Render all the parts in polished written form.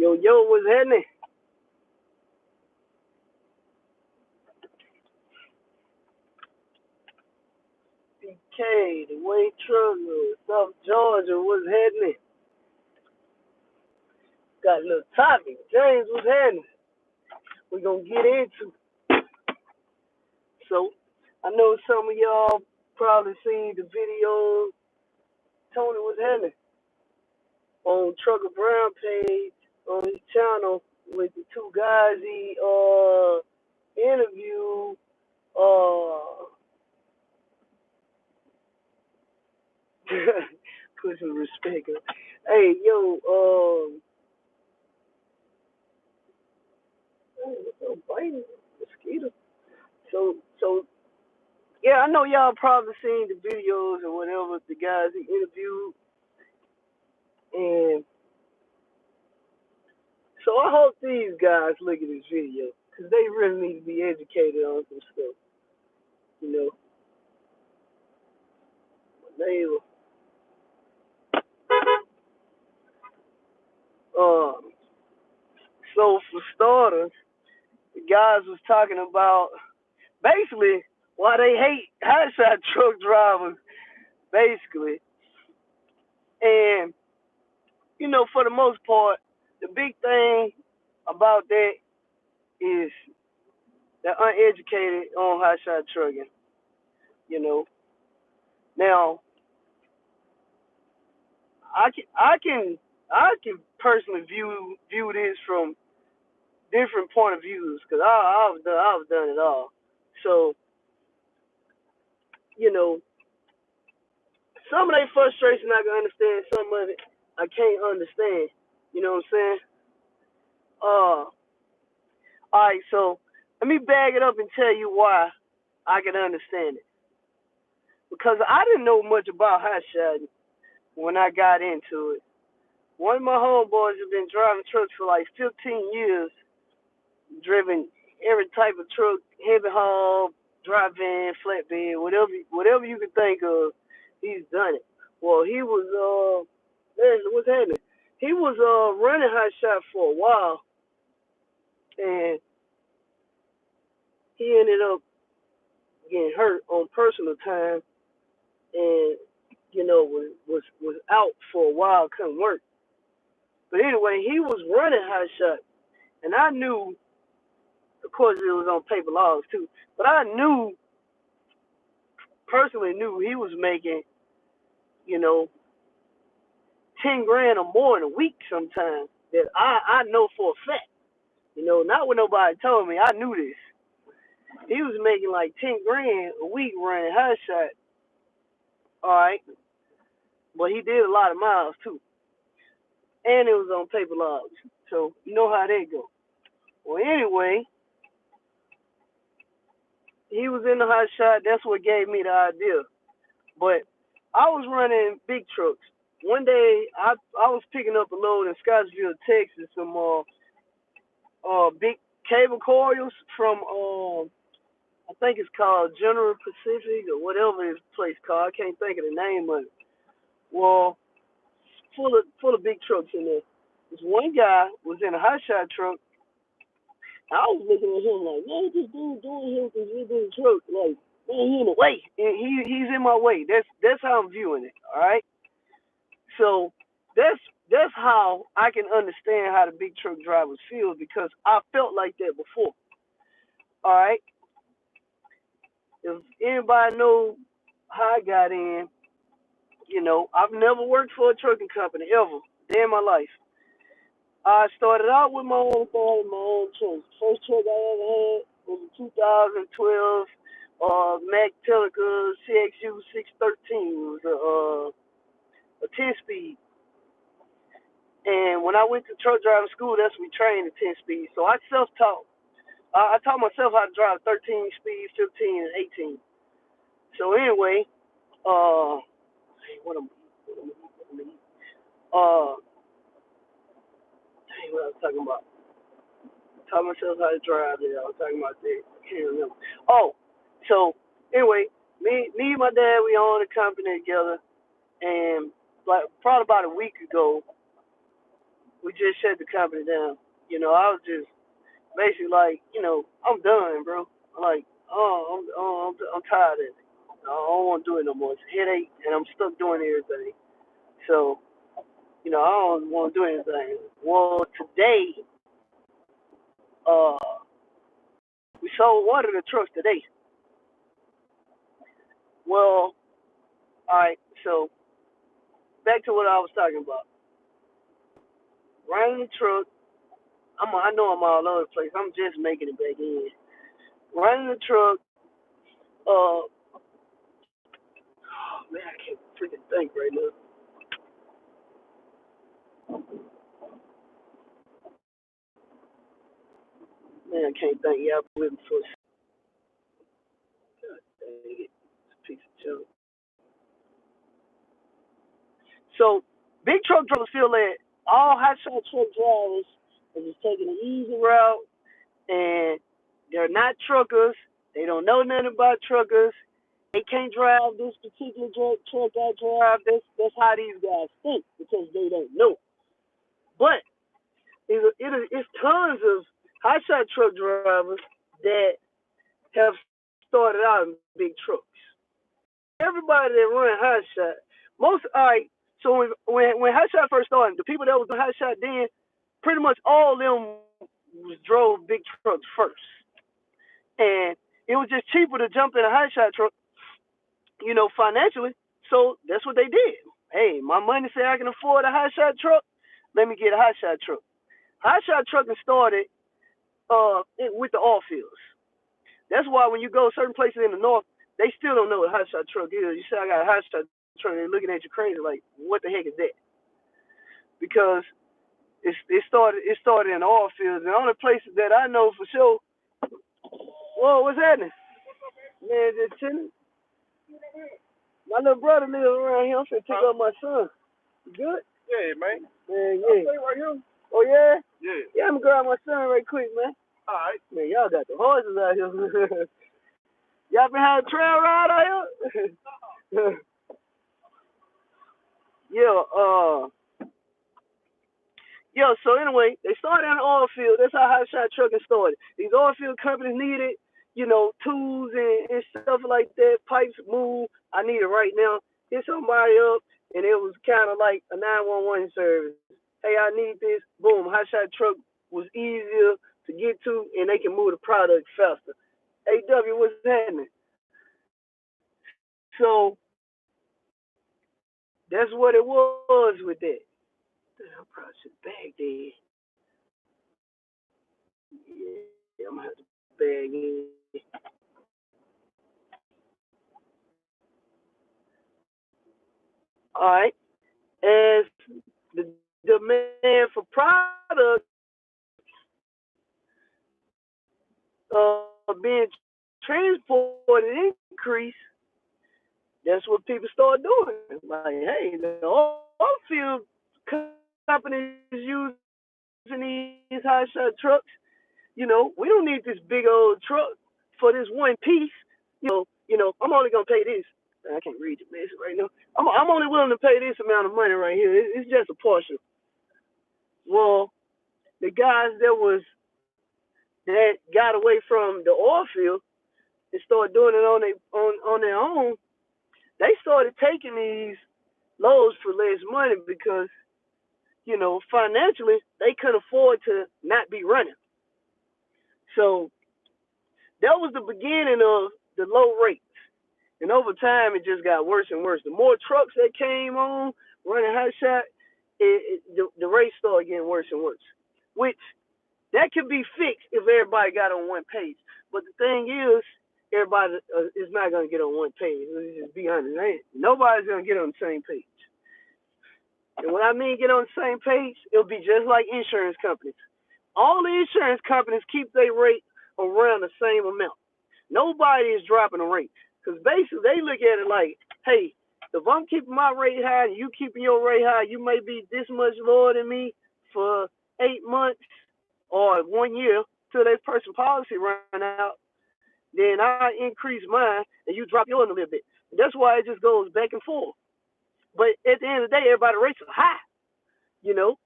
Yo, what's happening? BK, the Wayne Trucker, South Georgia, what's happening? Got a little topic. James, what's happening? We're going to get into. So, I know some of y'all probably seen the video. Tony, what's happening? On Trucker Brown page, on his channel, with the two guys he interviewed. Put some respect. Hey, yo, what's up, biting mosquito? So yeah, I know y'all probably seen the videos or whatever the guys he interviewed, and so I hope these guys look at this video because they really need to be educated on some stuff. You know, they um. So for starters, the guys was talking about basically why they hate hotshot truck drivers, basically, and for the most part, the big thing about that is they're uneducated on hotshot trucking. You know, now I can personally view this from different point of views because I've done it all. So you know, some of their frustration I can understand. Some of it I can't understand. You know what I'm saying? All right. So let me bag it up and tell you why I can understand it. Because I didn't know much about hot shotting when I got into it. One of my homeboys has been driving trucks for like 15 years, driven every type of truck, heavy haul, dry van, flatbed, whatever you can think of, he's done it. Well, he was what's happening? He was running hot shot for a while, and he ended up getting hurt on personal time, and was out for a while, couldn't work. But anyway, he was running hot shot, and I knew, of course, it was on paper logs too, but I personally knew he was making, you know, 10 grand or more in a week sometimes. That I know for a fact. Not when nobody told me. I knew this. He was making like 10 grand a week running hot shot. All right, but he did a lot of miles too, and it was on paper logs. So you know how that go. Well, anyway, he was in the hot shot. That's what gave me the idea. But I was running big trucks. One day I was picking up a load in Scottsville, Texas, some big cable coils from I think it's called General Pacific or whatever this place called. I can't think of the name of it. Well, full of big trucks in there. This one guy was in a hot shot truck. I was looking at him like, man, what this dude doing here with this big truck? Like, man, he in the way. And he's in my way. That's how I'm viewing it. All right. So that's how I can understand how the big truck drivers feel because I felt like that before. All right. If anybody know how I got in, I've never worked for a trucking company ever, day in my life. I started out with my own car, my own truck. First truck I ever had was a 2012 Mack Teleca CXU 613. It was a 10-speed. And when I went to truck driving school, that's when we trained at 10 speed. So I self-taught. I taught myself how to drive 13 speed, 15, and 18. So anyway, hey, uh, dang, what I was talking about? Taught myself how to drive. Yeah, I was talking about that. I can't remember. Oh, so anyway, me and my dad, we owned a company together, and like probably about a week ago, we just shut the company down. I was just basically like, I'm done, bro. Like, I'm tired of it. I don't want to do it no more. It's a headache, and I'm stuck doing everything. So, I don't want to do anything. Well, today, uh, we sold one of the trucks today. Well, all right. So back to what I was talking about. Running the truck. I know I'm all over the place. I'm just making it back in. Running the truck. Oh man, I can't freaking think right now. Man, I can't think. Yeah, I'm living for dang it. It's a piece of junk. So big truck drivers feel that all hot shot truck drivers are just taking an easy route, and they're not truckers. They don't know nothing about truckers. They can't drive this particular truck I drive. That's how these guys think because they don't know. But it's tons of hot shot truck drivers that have started out in big trucks. Everybody that run hot shot, most all right. So when hot shot first started, the people that was doing hot shot then, pretty much all of them drove big trucks first, and it was just cheaper to jump in a hot shot truck, financially. So that's what they did. Hey, my money said I can afford a hot shot truck. Let me get a hot shot truck. Hot shot trucking started with the oil fields. That's why when you go certain places in the north, they still don't know what a hot shot truck is. You say I got a hot shot truck, and they're looking at you crazy like, what the heck is that? Because it started in the oil fields. And the only places that I know for sure. Whoa, what's happening? Man, just chilling. My little brother lives around here. I'm finna pick up my son. You good? Yeah, man. Man, yeah. Stay right here. Oh yeah? Yeah. Yeah, I'm gonna grab my son right quick, man. All right. Man, y'all got the horses out here. Y'all been having a trail ride out here? Yeah, so anyway, they started in the oil field. That's how hot shot trucking started. These oil field companies needed, tools and stuff like that, pipes move. I need it right now. Hit somebody up, and it was kind of like a 911 service. Hey, I need this. Boom, hot shot truck was easier to get to, and they can move the product faster. AW, what's happening? So that's what it was with that. I probably should bag there. Yeah, I'm gonna have to bag in. All right. As the demand for products being transported increase, that's what people start doing. Like, hey, the oil field companies using these high shot trucks. We don't need this big old truck for this one piece. I'm only gonna pay this. I can't read the message right now. I'm only willing to pay this amount of money right here. It's just a portion. Well, the guys that got away from the oil field and started doing it on their own, they started taking these loads for less money because financially they could afford to not be running. So that was the beginning of the low rates. And over time, it just got worse and worse. The more trucks that came on running hot shot, the rates started getting worse and worse. Which that could be fixed if everybody got on one page. But the thing is, everybody is not going to get on one page. Let's just be honest. Nobody's going to get on the same page. And when I mean get on the same page, it'll be just like insurance companies. All the insurance companies keep their rate around the same amount. Nobody is dropping the rate. Because basically, they look at it like, hey, if I'm keeping my rate high and you keeping your rate high, you may be this much lower than me for 8 months or 1 year till that person policy run out. Then I increase mine and you drop yours a little bit. That's why it just goes back and forth. But at the end of the day, everybody rates are high, you know.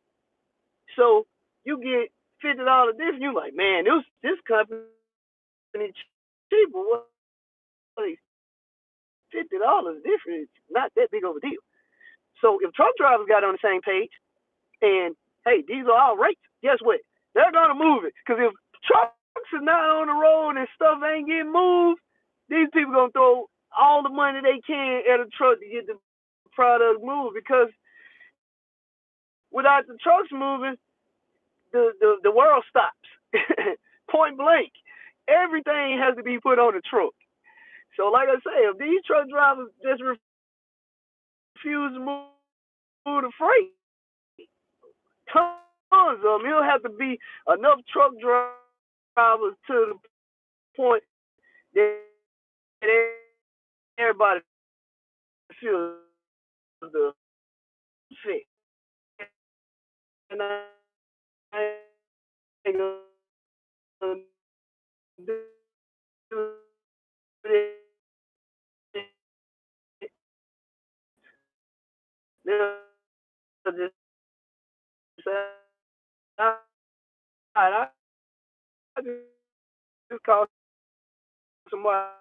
So you get $50 difference. You like, man, this company cheaper. What, $50 difference? Not that big of a deal. So if truck drivers got on the same page and hey, these are our rates, guess what? They're gonna move it. Because if trucks are not on the road and stuff ain't getting moved, these people gonna throw all the money they can at a truck to get the product moved. Because without the trucks moving, the world stops. Point blank. Everything has to be put on the truck. So like I say, if these truck drivers just refuse to move the freight, tons of them, it'll have to be enough truck drivers to the point that everybody feels the fit. And I ain't gonna do it. They'll just say, all right, I just call somebody.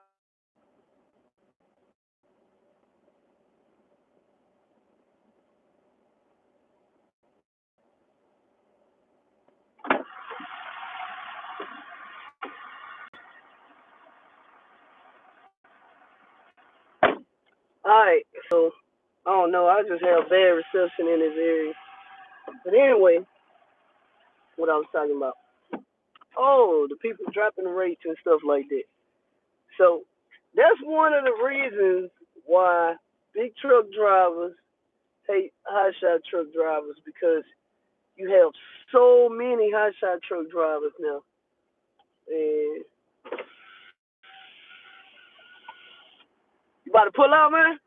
All right, so I don't know. I just have bad reception in this area. But anyway, what I was talking about. Oh, the people dropping the rates and stuff like that. So that's one of the reasons why big truck drivers hate hotshot truck drivers, because you have so many hotshot truck drivers now. And you about to pull out, man?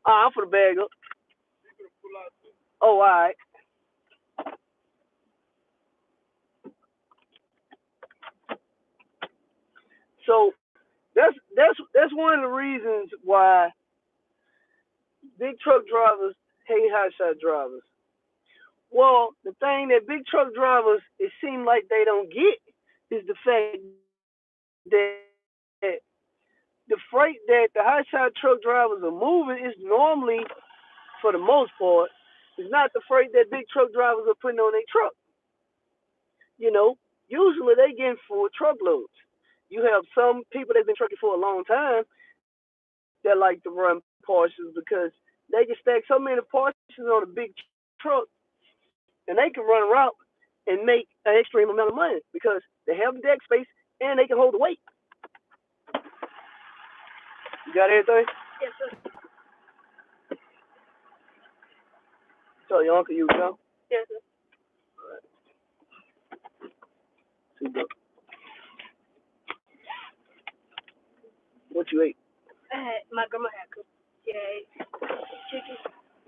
I'm for the bag up. Oh, all right. So that's one of the reasons why big truck drivers hate hotshot drivers. Well, the thing that big truck drivers, it seems like they don't get, is the fact that the freight that the hotshot truck drivers are moving is normally, for the most part, is not the freight that big truck drivers are putting on their truck. You know, usually they get full truckloads. You have some people that've been trucking for a long time that like to run Porsches because they can stack so many Porsches on a big truck and they can run a route and make an extreme amount of money because they have the deck space and they can hold the weight. You got everything? Yes, sir. Tell your uncle you go. Yes, sir. All right. What you ate? My grandma had cooked. Yeah, chicken.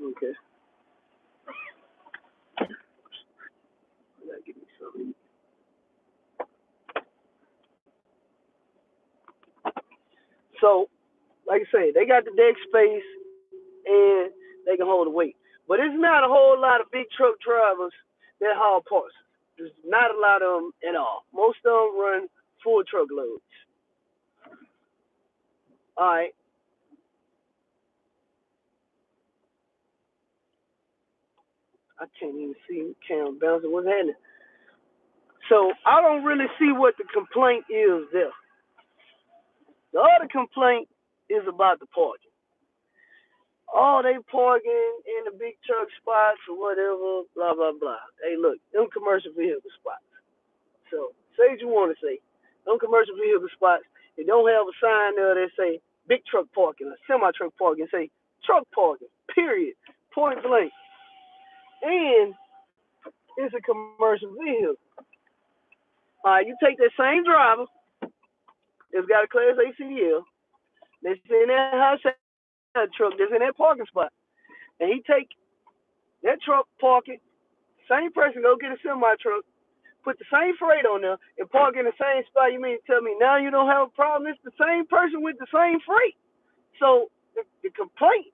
Okay. I gotta give me something. So, like I say, they got the deck space and they can hold the weight. But it's not a whole lot of big truck drivers that haul parts. There's not a lot of them at all. Most of them run full truckloads. All right. I can't even see Cam bouncing. What's happening? So I don't really see what the complaint is there. The other complaint is about the parking. Oh, they parking in the big truck spots or whatever, blah, blah, blah. Hey, look, them commercial vehicle spots. So say what you want to say. Them commercial vehicle spots, they don't have a sign there that say big truck parking or semi truck parking. Say truck parking, period, point blank. And it's a commercial vehicle. All right, you take that same driver that's got a Class A CDL, that's in that hot truck, that's in that parking spot, and he take that truck, park it, same person go get a semi truck, put the same freight on there, and park in the same spot. You mean to tell me now you don't have a problem? It's the same person with the same freight. So the complaint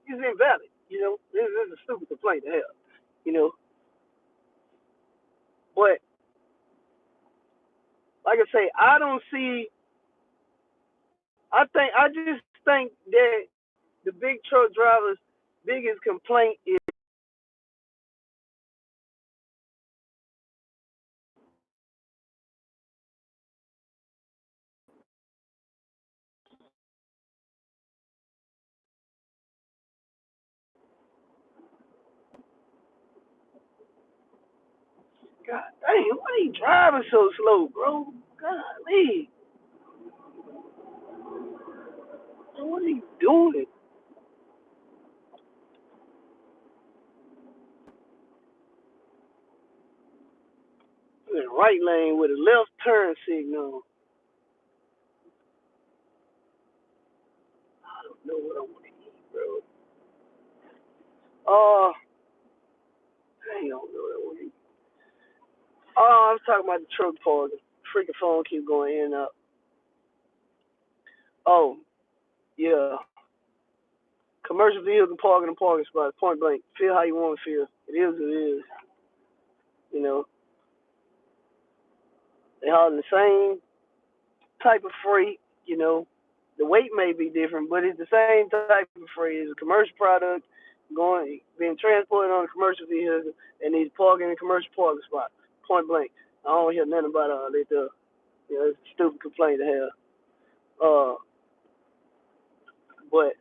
is invalid. You know, this is a stupid complaint to have. You know, But like I say, I don't see. I just think that the big truck drivers' biggest complaint is, God dang, why are you driving so slow, bro? Golly, what are you doing? In the right lane with a left turn signal. I don't know what I want to eat, bro. Oh, I don't know what I want to eat. Oh, I was talking about the truck parking. Freaking phone keep going in and out. Oh, yeah. Commercial vehicle parking and parking spots, point blank. Feel how you want to feel. It is what it is. You know, they hauling the same type of freight. You know, the weight may be different, but it's the same type of freight. It's a commercial product being transported on a commercial vehicle and needs parking in a commercial parking spot. Point blank. I don't hear nothing about that. You know, it's a stupid complaint to have. But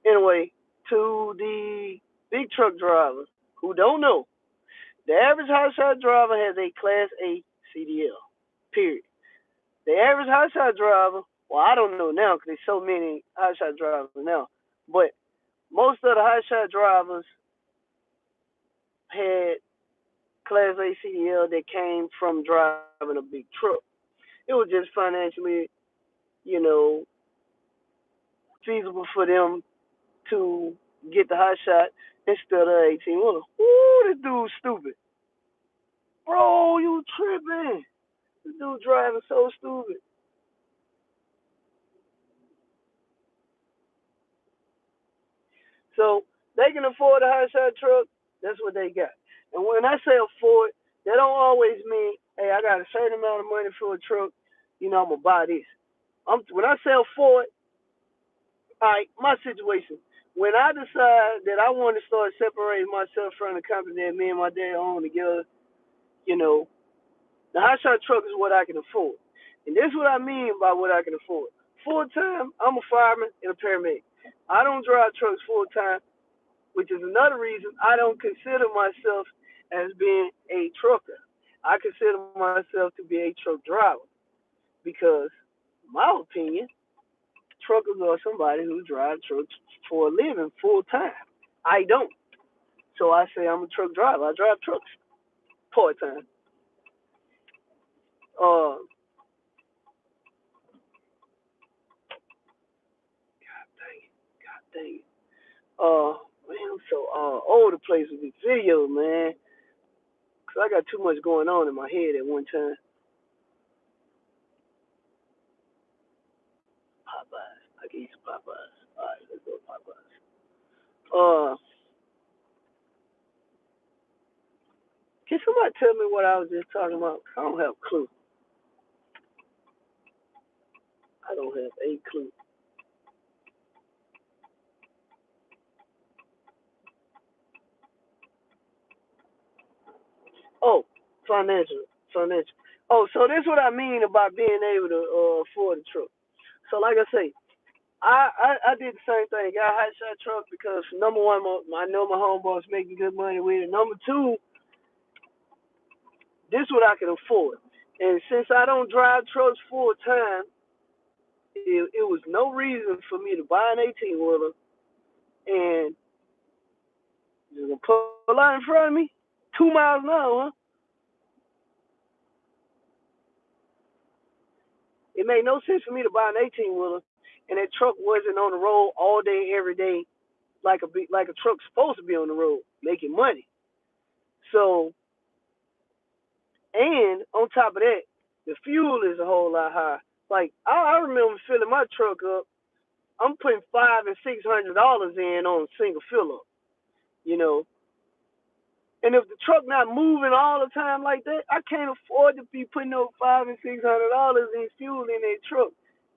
anyway, to the big truck drivers who don't know, the average hotshot driver has a Class A CDL. Period. The average hotshot driver, well, I don't know now because there's so many hotshot drivers now, but most of the hotshot drivers had Class A CDL that came from driving a big truck. It was just financially, you know, feasible for them to get the hotshot instead of 18 wheeler. Ooh, this dude's stupid. Bro, you tripping. This dude driving so stupid. So they can afford a high shot truck. That's what they got. And when I say afford, that don't always mean, hey, I got a certain amount of money for a truck. You know, I'm gonna buy this. When I say afford, all right, my situation. When I decide that I want to start separating myself from the company that me and my dad own together, you know, the high shot truck is what I can afford. And this is what I mean by what I can afford. Full time, I'm a fireman and a paramedic. I don't drive trucks full time, which is another reason I don't consider myself as being a trucker. I consider myself to be a truck driver because, in my opinion, truckers are somebody who drives trucks for a living full time. I don't. So I say I'm a truck driver. I drive trucks part time. Uh, dang it, God dang it. Man, I'm so all the place with these videos, man. Cause I got too much going on in my head at one time. Popeyes. I can eat some Popeyes. All right, let's go to Popeyes. Uh, can somebody tell me what I was just talking about? I don't have a clue. I don't have a clue. Oh, financial, financial. Oh, so this is what I mean about being able to afford a truck. So, like I say, I did the same thing. Got a hot shot truck because number one, I know my homeboys making good money with it. Number two, this is what I can afford. And since I don't drive trucks full time, it was no reason for me to buy an 18 wheeler and just pull out in front of me, 2 miles an hour. Huh? It made no sense for me to buy an 18 wheeler, and that truck wasn't on the road all day, every day, like a truck's supposed to be on the road making money. So, and on top of that, the fuel is a whole lot higher. Like I remember filling my truck up. I'm putting $500 and $600 in on a single fill up. You know, And if the truck not moving all the time like that, I can't afford to be putting up $500 and $600 in fuel in that truck.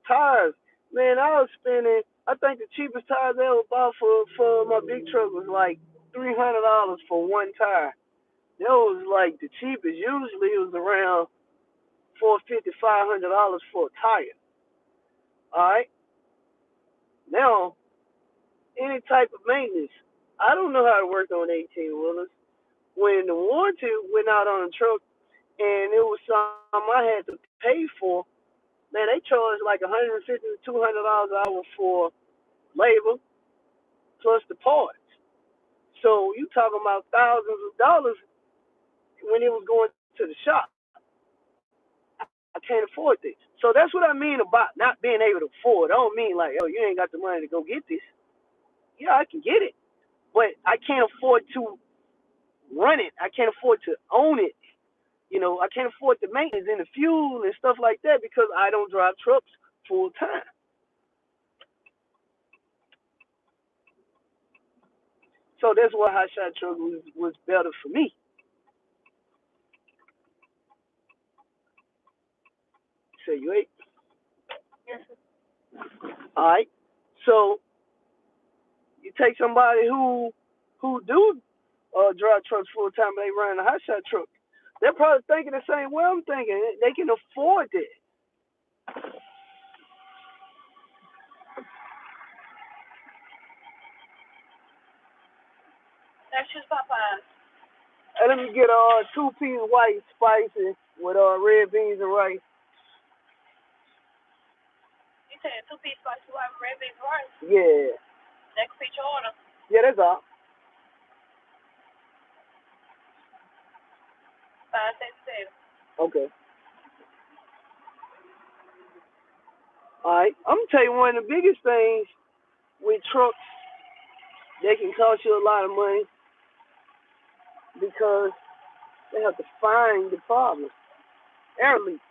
Tires, man, I was spending. I think the cheapest tires I ever bought for my big truck was like $300 for one tire. That was like the cheapest. Usually it was around $450, $500 for a tire. All right. Now, any type of maintenance, I don't know how to work on 18 wheelers. When the warranty went out on the truck, and it was something I had to pay for. Man, they charged like $150 to $200 an hour for labor plus the parts. So you talking about thousands of dollars when it was going to the shop. I can't afford this. So that's what I mean about not being able to afford. I don't mean like, oh, you ain't got the money to go get this. Yeah, I can get it, but I can't afford to run it. I can't afford to own it. I can't afford the maintenance and the fuel and stuff like that because I don't drive trucks full time. So that's why hot shot truck was better for me. So you ate? All right. So you take somebody who do drive trucks full time and they run a hot shot truck. They're probably thinking the same way I'm thinking. They can afford it. That's just Popeyes. And let me get a two-piece white spicy with red beans and rice. You said two-piece spicy white with red beans and rice? Yeah. Next piece your order. Yeah, that's all. 577. Okay. All right. I'm gonna tell you one of the biggest things with trucks. They can cost you a lot of money because they have to find the problem. Air leaks.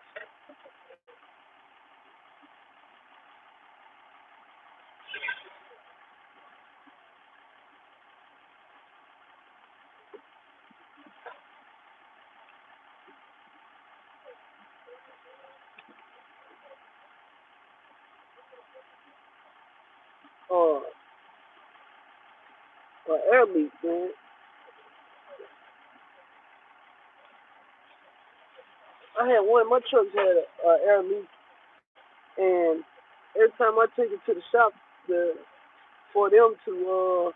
Uh, air leaks, man. I had one. My truck had a air leak, and every time I took it to the shop, for them to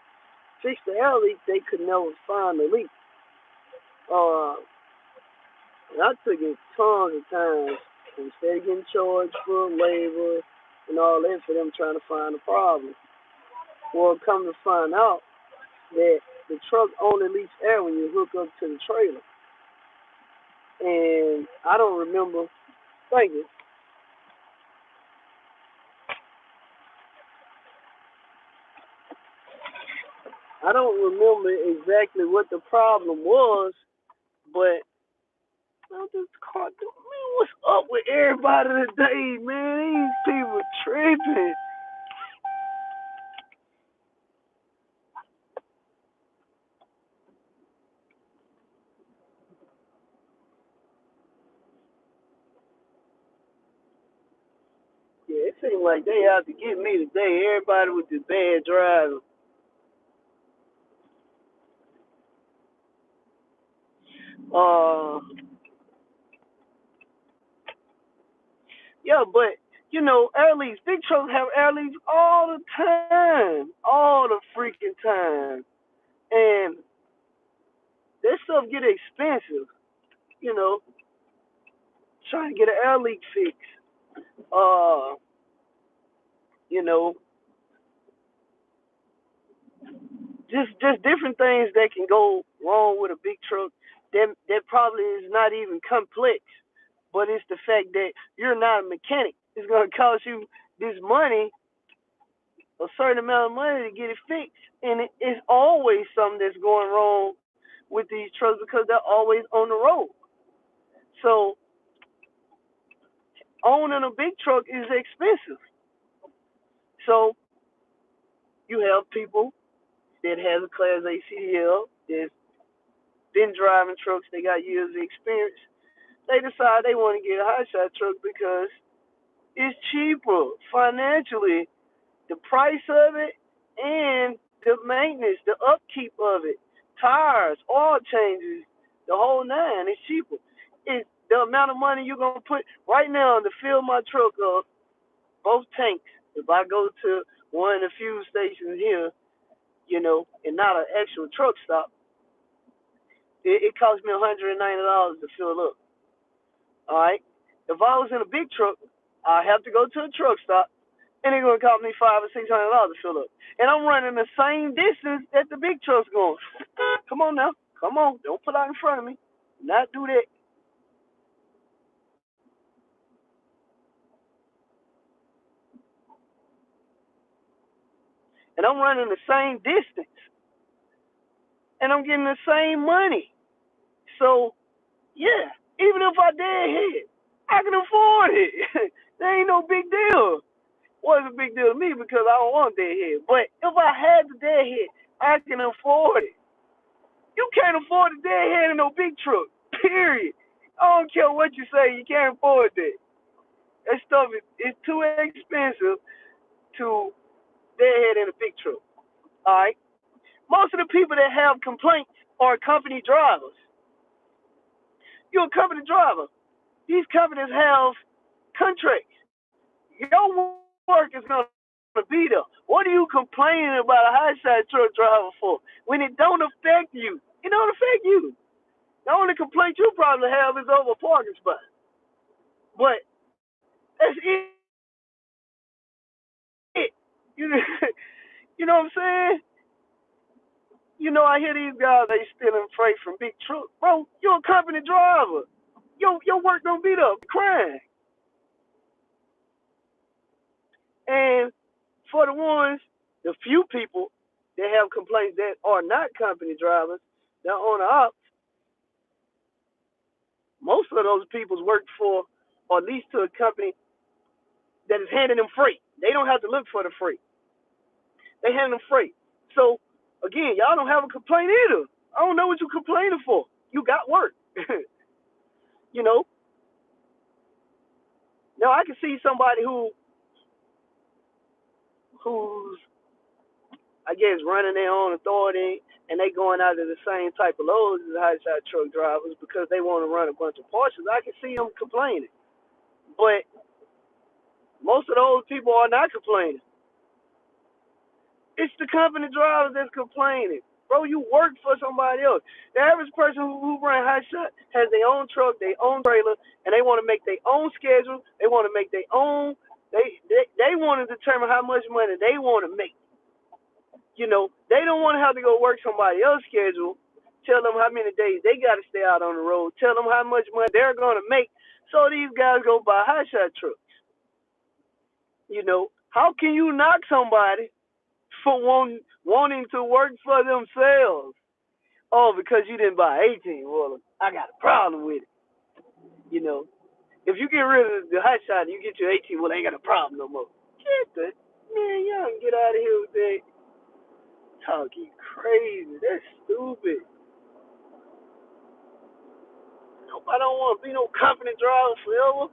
fix the air leak, they could never find the leak. Uh, and I took it tons of times. Instead of getting charged for labor and all that for them trying to find the problem. Well, come to find out that the truck only leaks air when you hook up to the trailer. And I don't remember, thank you. I don't remember exactly what the problem was, but I just caught the man. What's up with everybody today, man? These people tripping. Yeah, it seems like they out to get me today. Everybody with this bad driving. Uh, yeah, but air leaks. Big trucks have air leaks all the time, all the freaking time, and that stuff get expensive. You know, trying to get an air leak fixed. Uh, you know, just different things that can go wrong with a big truck. That probably is not even complex, but it's the fact that you're not a mechanic. It's gonna cost you this money, a certain amount of money to get it fixed, and it's always something that's going wrong with these trucks because they're always on the road. So owning a big truck is expensive. So you have people that has a Class A CDL that's been driving trucks, they got years of experience. They decide they want to get a hot shot truck because it's cheaper financially, the price of it, and the maintenance, the upkeep of it, tires, oil changes, the whole nine. It's cheaper. It's the amount of money you're gonna put right now to fill my truck up, both tanks. If I go to one of the fuel stations here, and not an actual truck stop, it costs me $190 to fill up. All right. If I was in a big truck, I have to go to a truck stop, and it's gonna cost me $500 or $600 to fill up. And I'm running the same distance that the big truck's going. Come on now, come on, don't put out in front of me. Not do that. And I'm running the same distance, and I'm getting the same money. So yeah, even if I deadhead, I can afford it. There ain't no big deal. Well, it's a big deal to me because I don't want deadhead. But if I had the deadhead, I can afford it. You can't afford a deadhead in no big truck. Period. I don't care what you say, you can't afford that. That stuff is too expensive to deadhead in a big truck. Alright? Most of the people that have complaints are company drivers. You're a company driver. These companies have contracts. Your work is gonna be there. What are you complaining about a high side truck driver for? When it don't affect you. It don't affect you. The only complaint you probably have is over a parking spot. But that's it. You know, you know what I'm saying? I hear these guys, they stealing freight from big trucks. Bro, you're a company driver. Your work don't be there. Crime. And for the few people that have complaints that are not company drivers, that are on the ops, most of those people work for, or at least to a company that is handing them freight. They don't have to look for the freight. They hand them freight. So again, y'all don't have a complaint either. I don't know what you complaining for. You got work. you know. Now I can see somebody who's I guess running their own authority and they going out of the same type of loads as high side truck drivers because they want to run a bunch of parcels. I can see them complaining. But most of those people are not complaining. It's the company drivers that's complaining. Bro, you work for somebody else. The average person who run high shot has their own truck, their own trailer, and they want to make their own schedule. They want to make their own. They want to determine how much money they want to make. They don't want to have to go work somebody else's schedule. Tell them how many days they got to stay out on the road. Tell them how much money they're going to make. So these guys go buy high shot trucks. How can you knock somebody for wanting to work for themselves? Oh, because you didn't buy 18. Well, I got a problem with it. If you get rid of the hot shot and you get your 18, well, I ain't got a problem no more. Get the man, y'all can get out of here with that talking crazy. That's stupid. Nobody don't want to be no company driver forever,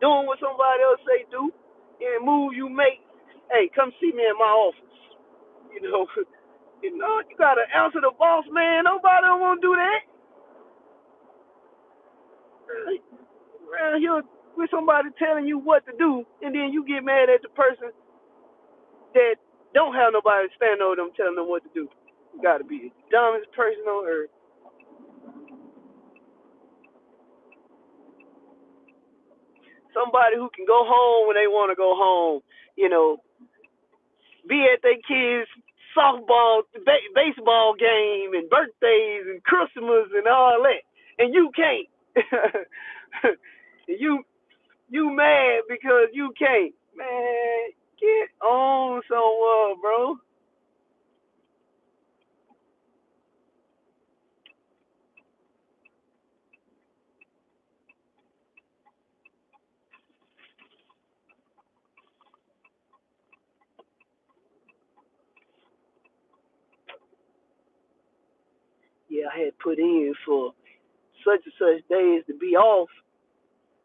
doing what somebody else say do. Any move you make, hey, come see me in my office. You know, you gotta answer the boss, man. Nobody don't want to do that. Around here with somebody telling you what to do, and then you get mad at the person that don't have nobody standing over them telling them what to do. You gotta be the dumbest person on earth. Somebody who can go home when they want to go home. You know, be at their kids' softball, baseball game, and birthdays and Christmas and all that, and you can't. you mad because you can't. Man, get on somewhere, bro. Yeah, I had put in for such and such days to be off.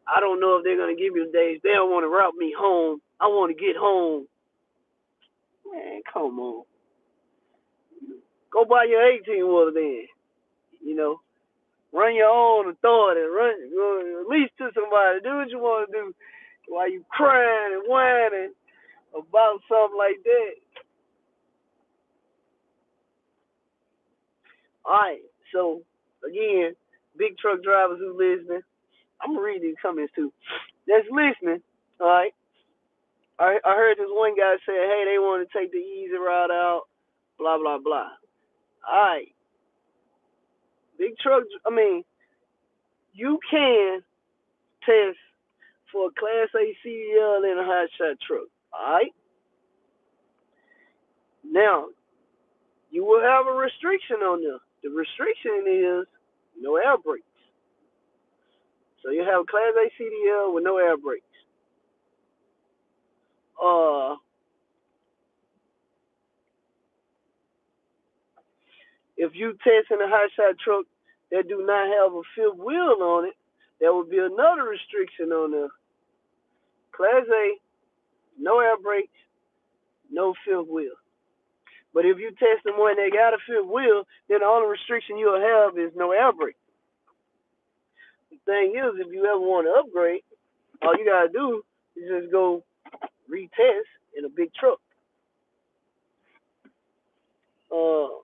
I don't know if they're gonna give me the days. They don't want to route me home. I want to get home. Man, come on. Go buy your 18 wheeler then. You know, run your own authority. Run at least to somebody. Do what you want to do while you crying and whining about something like that. All right. So again, big truck drivers who listening, I'm gonna read these comments too. That's listening. All right. I heard this one guy say, hey, they want to take the easy route out. Blah blah blah. All right. Big truck. I mean, you can test for a Class A CDL in a hot shot truck. All right. Now, you will have a restriction on them. The restriction is no air brakes. So you have a Class A CDL with no air brakes. Uh, if you test in a hot shot truck that do not have a fifth wheel on it, there will be another restriction on the Class A, no air brakes, no fifth wheel. But if you test them when they got a fifth wheel, then the only restriction you'll have is no air brake. The thing is, if you ever want to upgrade, all you gotta do is just go retest in a big truck. Uh,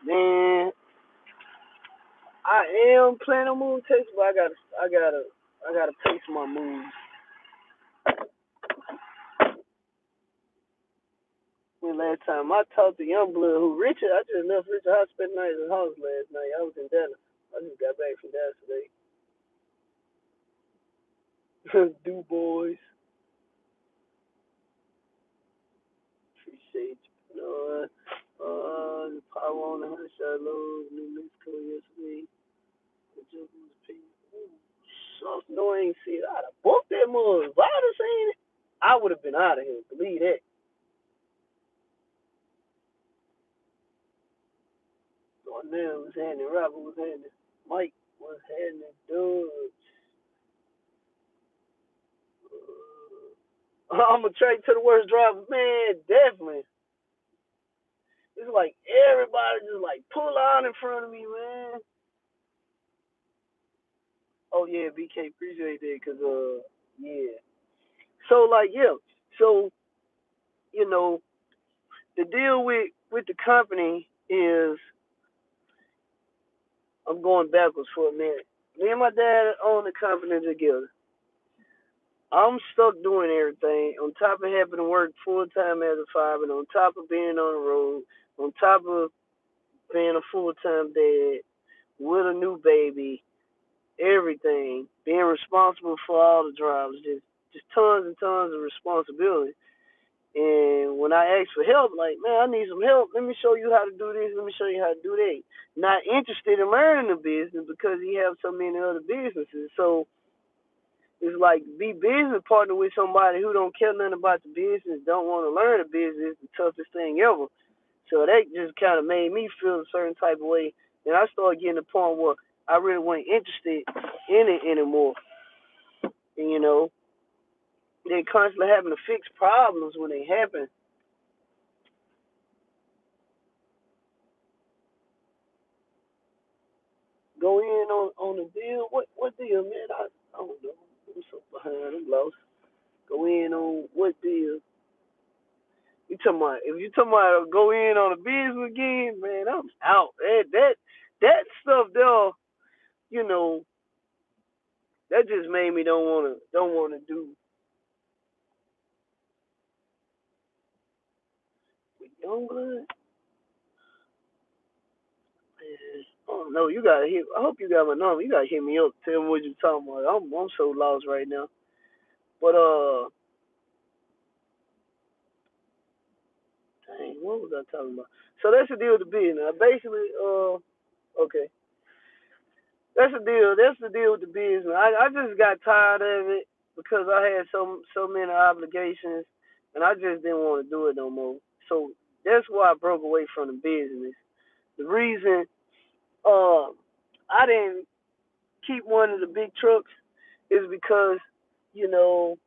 man, I am planning on moving Texas, but I gotta pace my moves. When last time I talked to Youngblood, who Richard, I just left Richard Hospital night at his house last night. I was in Dallas. I just got back from Dallas today. Du Bois, appreciate you. The power on the hot shot lows, New Mexico yesterday. The Joker was paid. So no, I ain't see it. I'd have booked that mug. If I'd have seen it, I would have been out of here. Believe that. Darnell was handing, Robert was handing, Mike was handing, Dodge. I'm gonna trade to the worst driver, man. Definitely. It's like everybody just like pull out in front of me, man. Oh yeah, BK, appreciate that, cause yeah. So like yeah, so you know the deal with the company is I'm going backwards for a minute. Me and my dad own the company together. I'm stuck doing everything on top of having to work full time as a fireman, on top of being on the road, on top of being a full time dad with a new baby, everything, being responsible for all the drivers, just tons and tons of responsibility. And when I asked for help, like, man, I need some help. Let me show you how to do this. Let me show you how to do that. Not interested in learning the business because he has so many other businesses. So it's like be business partner with somebody who don't care nothing about the business, don't want to learn the business, is the toughest thing ever. So that just kind of made me feel a certain type of way. And I started getting to the point where I really wasn't interested in it anymore. And, you know, they constantly having to fix problems when they happen. Go in on the deal. What deal, man? I don't know. I'm so behind. I'm lost. Go in on what deal? You talking about if you talking about go in on a business again, man? I'm out. That stuff there, you know, that just made me don't wanna do with Youngblood. Man, I don't know. You gotta hit. I hope you got my number. You gotta hit me up. Tell me what you talking about. I'm so lost right now. But dang, what was I talking about? So that's the deal with the business. Now, basically, okay. That's the deal. That's the deal with the business. I just got tired of it because I had so many obligations, and I just didn't want to do it no more. So that's why I broke away from the business. The reason I didn't keep one of the big trucks is because you know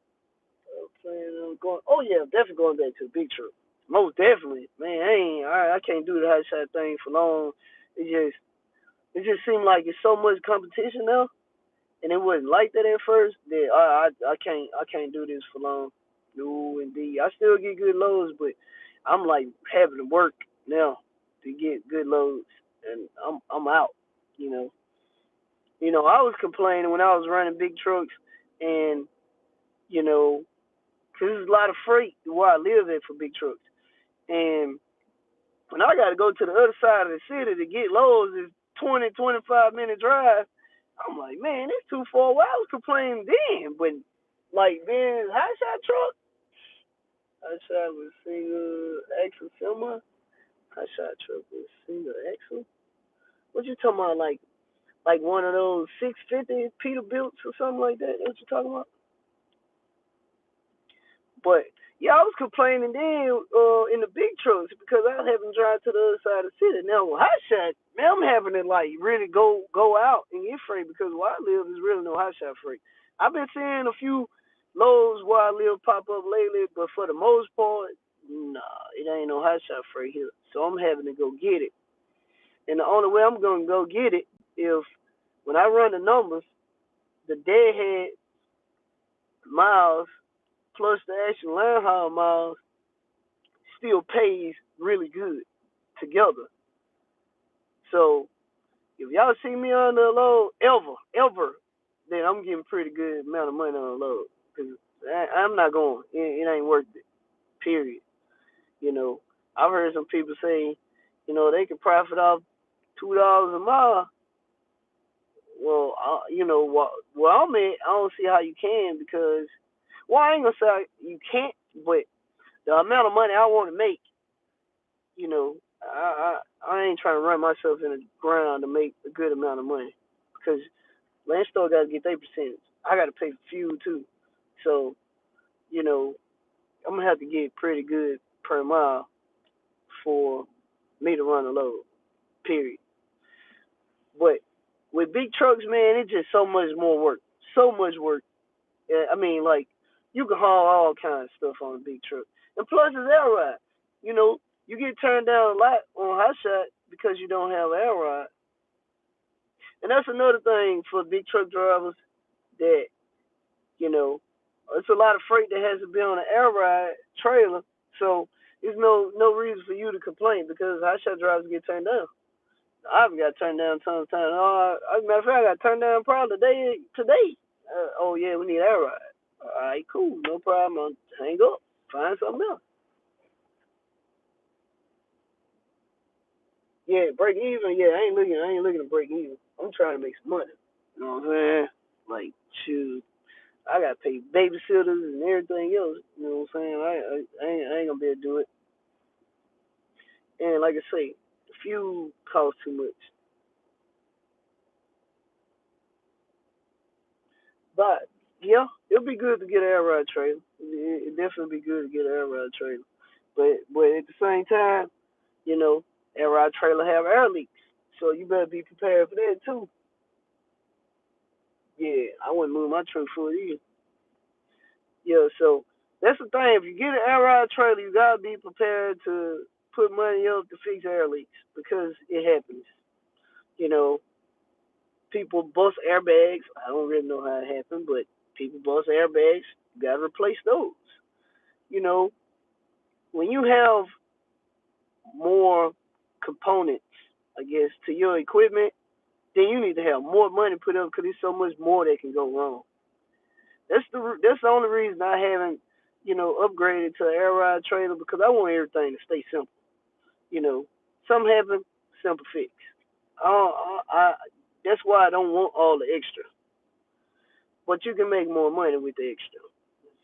planning on going. Oh yeah, definitely going back to the big truck. Most definitely, man. I can't do the hot shot thing for long. It just it just seemed like it's so much competition now, and it wasn't like that at first. That I can't do this for long. No, indeed. I still get good loads, but I'm like having to work now to get good loads, and I'm out. You know, I was complaining when I was running big trucks, and you know, 'cause there's a lot of freight where I live at for big trucks, and when I got to go to the other side of the city to get loads, it's 20-25 minute drive. I'm like, man, it's too far. Well, I was complaining then, but like then hot shot truck, hot shot with single axle semi, hot shot truck with single axle. What you talking about? Like one of those 650 Peterbilts or something like that? What you talking about? But yeah, I was complaining then in the big trucks because I was having to drive to the other side of the city. Now with hot shot, man, I'm having to like really go out and get freight because where I live is really no hot shot freight. I've been seeing a few loads where I live pop up lately, but for the most part, nah, it ain't no hot shot freight here. So I'm having to go get it. And the only way I'm gonna go get it if when I run the numbers, the deadhead miles plus the actual line haul miles still pays really good together. So if y'all see me on the load ever, then I'm getting pretty good amount of money on the load because I'm not going. It ain't worth it. Period. You know, I've heard some people say, they can profit off $2 a mile. Well, where I'm at, I don't see how you can because, well, I ain't gonna say you can't, but the amount of money I want to make, you know, I ain't trying to run myself in the ground to make a good amount of money because Landstar got to get their percentage. I got to pay for fuel too, so I'm gonna have to get pretty good per mile for me to run a load. Period. But with big trucks, man, it's just so much more work. So much work. Yeah, I mean, like you can haul all kinds of stuff on a big truck, and plus it's air ride. You know, you get turned down a lot on hot shot because you don't have air ride. And that's another thing for big truck drivers that, you know, it's a lot of freight that has to be on an air ride trailer. So there's no reason for you to complain because hot shot drivers get turned down. I've got turned down tons of times. As a matter of fact, I got turned down probably today. Oh yeah, we need air ride. All right, cool, no problem. I'll hang up, find something else. Yeah, break even. Yeah, I ain't looking to break even. I'm trying to make some money. You know what I'm saying? Like, shoot, I gotta pay babysitters and everything else. You know what I'm saying? I ain't gonna be able to do it. And like I say, the fuel costs too much. But yeah, it'll be good to get an air ride trailer. It definitely be good to get an air ride trailer. But at the same time, you know, air ride trailer have air leaks, so you better be prepared for that too. Yeah, I wouldn't move my truck for it either. Yeah, so that's the thing. If you get an air ride trailer, you gotta be prepared to put money up to fix air leaks because it happens. You know, people bust airbags. I don't really know how it happened, but people bust airbags. You gotta replace those. You know, when you have more components, I guess, to your equipment, then you need to have more money put up because there's so much more that can go wrong. That's the only reason I haven't, upgraded to an air ride trailer because I want everything to stay simple. You know, something happen, simple fix. That's why I don't want all the extra. But you can make more money with the extra.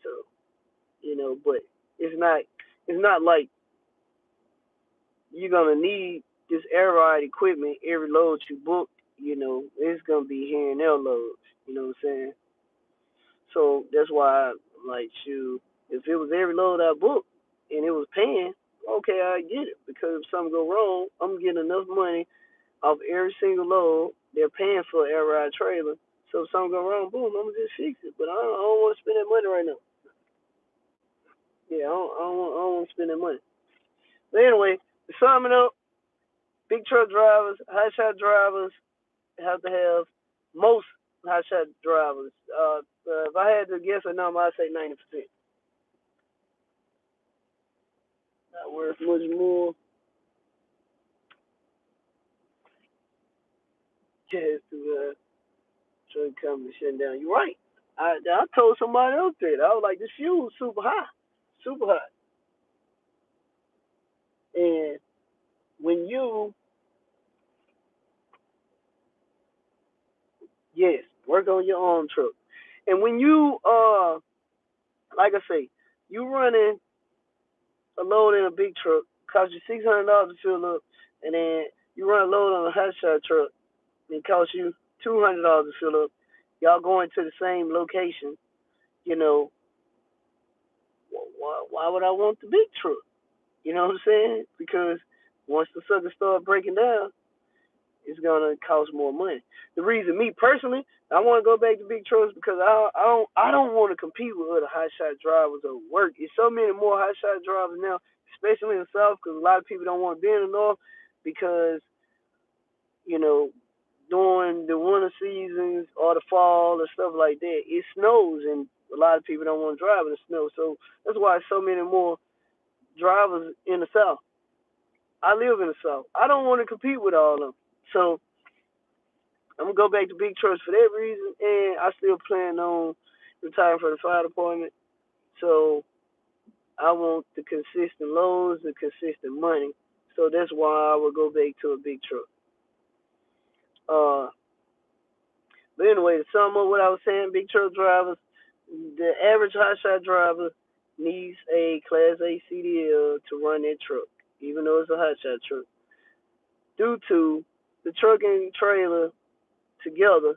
So but it's not it's not like you're gonna need this air ride equipment every load you book. it's gonna be here and there loads. You know what I'm saying? So that's why, like, shoot, if it was every load I booked and it was paying, okay, I get it. Because if something go wrong, I'm getting enough money off every single load. They're paying for an air ride trailer. So if something go wrong, boom, I'm gonna just fix it. But I don't want to spend that money right now. Yeah, I don't want to spend that money. But anyway, to sum it up, big truck drivers, high shot drivers have to have most high shot drivers. If I had to guess a number, I'd say 90%. Not worth much more. Just to truck company shutting down. You're right. I told somebody else that I was like, this fuel super high, super high. And when you, yes, work on your own truck. And when you, like I say, you running a load in a big truck, cost you $600 to fill up, and then you run a load on a hot shot truck, and it costs you $200 to fill up. Y'all going to the same location, you know, why would I want the big truck? You know what I'm saying? Because once the sucker start breaking down, it's gonna cost more money. The reason, me personally, I want to go back to big trucks because I don't want to compete with other high shot drivers at work. There's so many more high shot drivers now, especially in the south, because a lot of people don't want to be in the north because you know during the winter seasons or the fall or stuff like that, it snows and a lot of people don't want to drive in the snow. So that's why so many more drivers in the south. I live in the south. I don't want to compete with all of them. So I'm gonna go back to big trucks for that reason, and I still plan on retiring from the fire department. So I want the consistent loads, the consistent money. So that's why I would go back to a big truck. Uh, but anyway, to sum up what I was saying, big truck drivers, the average hot shot driver needs a Class A CDL to run their truck, even though it's a hot shot truck, due to the truck and trailer together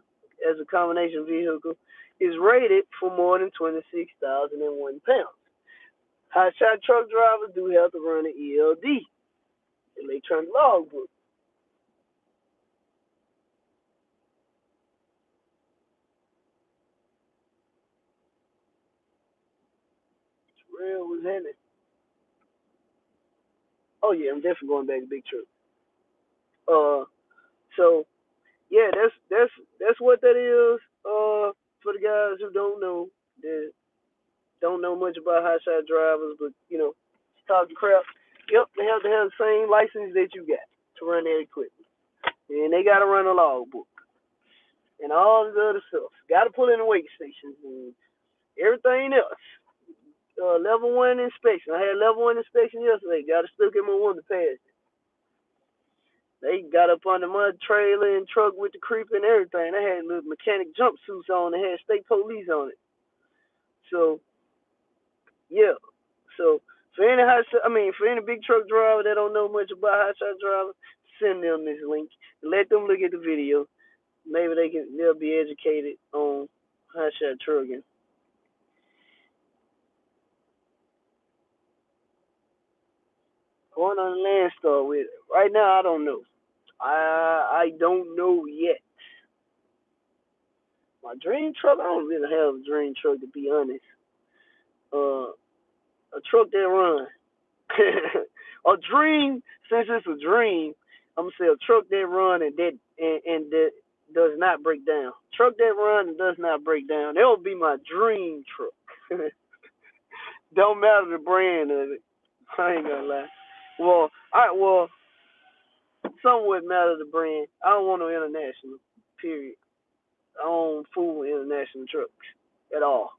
as a combination vehicle is rated for more than 26,001 pounds. Hot shot truck drivers do have to run an ELD, electronic logbook. It's real was happening. Oh yeah, I'm definitely going back to big truck. Uh, so yeah, that's what that is. For the guys who don't know, that don't know much about hot shot drivers, but talking crap. Yep, they have to have the same license that you got to run that equipment, and they got to run a logbook and all this other stuff. Got to pull in the weight stations and everything else. Level one inspection. I had level one inspection yesterday. Got to stick in my one to pass it. They got up under my trailer and truck with the creeper and everything. They had little mechanic jumpsuits on. They had state police on it. So yeah. So for any big truck driver that don't know much about hot shot drivers, send them this link. Let them look at the video. Maybe they'll be educated on hot shot trucking. Going on the land store with it. Right now, I don't know. I don't know yet. My dream truck, I don't really have a dream truck to be honest. Uh, a truck that run. A dream, since it's a dream, I'm gonna say a truck that run and that does not break down. Truck that run and does not break down. That would be my dream truck. Don't matter the brand of it. I ain't gonna lie. Well, somewhat matter the brand. I don't want no international. Period. I don't fool with international trucks at all.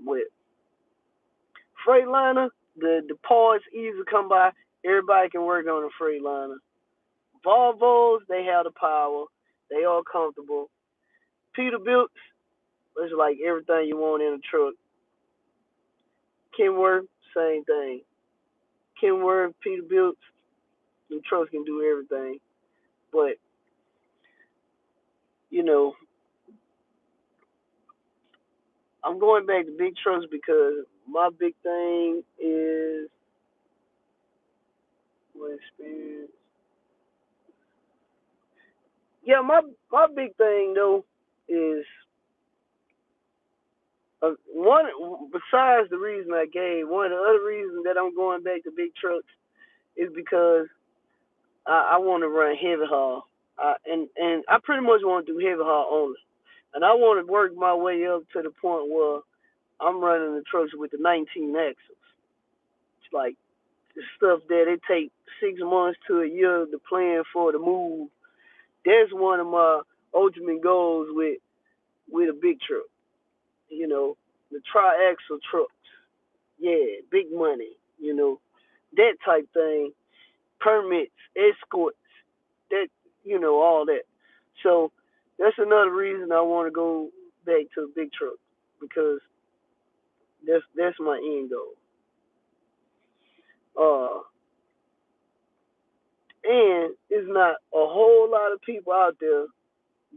With Freightliner, the parts easy to come by. Everybody can work on a Freightliner. Volvos, they have the power. They are comfortable. Peterbilts, it's like everything you want in a truck. Kenworth, same thing. Kenworth, Peterbilts, the trucks can do everything. But, you know, I'm going back to big trucks because my big thing is what experience. Yeah, my big thing though is one. Besides the reason I gave, one of the other reasons that I'm going back to big trucks is because I want to run heavy haul, and I pretty much want to do heavy haul only, and I want to work my way up to the point where I'm running the trucks with the 19 axles. It's like the stuff that it takes 6 months to a year to plan for to move. That's one of my ultimate goals with a big truck. You know, the tri-axle trucks. Yeah, big money. You know, that type thing. Permits, escorts, that all that. So that's another reason I want to go back to a big truck because that's my end goal. Uh, and there's not a whole lot of people out there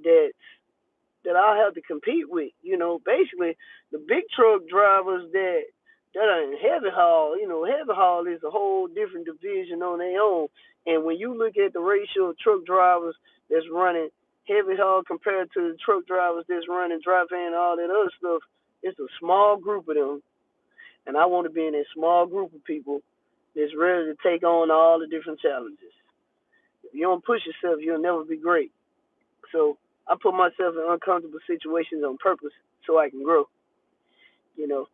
that I have to compete with. Basically the big truck drivers that are in heavy haul. Heavy haul is a whole different division on their own. And when you look at the ratio of truck drivers that's running heavy haul compared to the truck drivers that's running dry van and all that other stuff, it's a small group of them. And I want to be in that small group of people that's ready to take on all the different challenges. If you don't push yourself, you'll never be great. So I put myself in uncomfortable situations on purpose so I can grow. You know.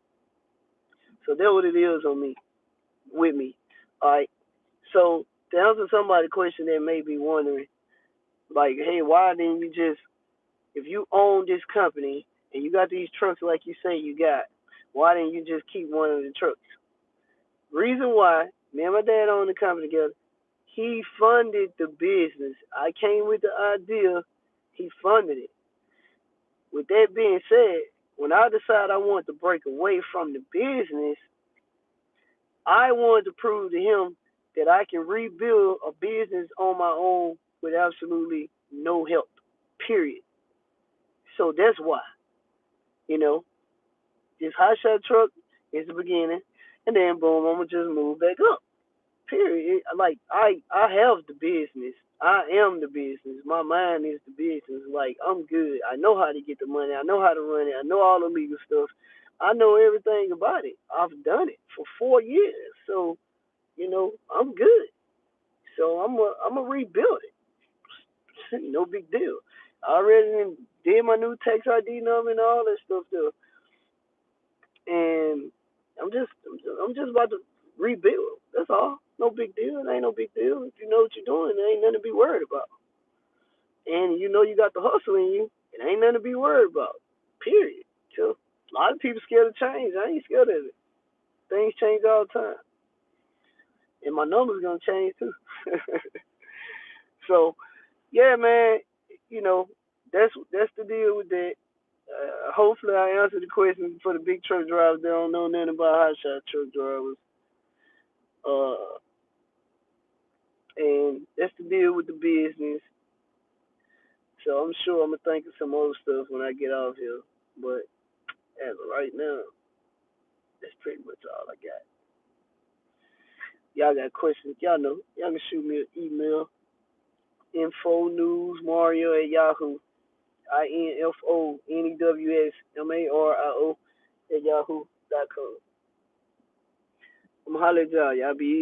So that's what it is on me, with me. All right. So to answer somebody's question that may be wondering, like, hey, why didn't you just, if you own this company and you got these trucks like you say you got, why didn't you just keep one of the trucks? Reason why, me and my dad own the company together. He funded the business. I came with the idea. He funded it. With that being said, when I decided I wanted to break away from the business, I wanted to prove to him that I can rebuild a business on my own with absolutely no help. Period. So that's why, you know, this hot shot truck is the beginning, and then boom, I'm gonna just move back up. Period. Like I have the business. I am the business. My mind is the business. Like I'm good. I know how to get the money. I know how to run it. I know all the legal stuff. I know everything about it. I've done it for 4 years. So, I'm good. So I'm a rebuild it. No big deal. I already did my new tax ID number and all that stuff there. And I'm just about to rebuild. That's all. No big deal. It ain't no big deal. If you know what you're doing, there ain't nothing to be worried about. And you know you got the hustle in you, it ain't nothing to be worried about. Period. So a lot of people scared of change. I ain't scared of it. Things change all the time. And my numbers gonna change too. So yeah, man, you know, that's the deal with that. Hopefully I answered the question for the big truck drivers that don't know nothing about hot shot truck drivers. Uh, and that's the deal with the business. So I'm sure I'm gonna think of some other stuff when I get off here. But as of right now, that's pretty much all I got. Y'all got questions? Y'all know. Y'all can shoot me an email. Info news Mario at Yahoo. INFONEWSMARIO at yahoo.com. I'm gonna holler at y'all. Y'all be easy.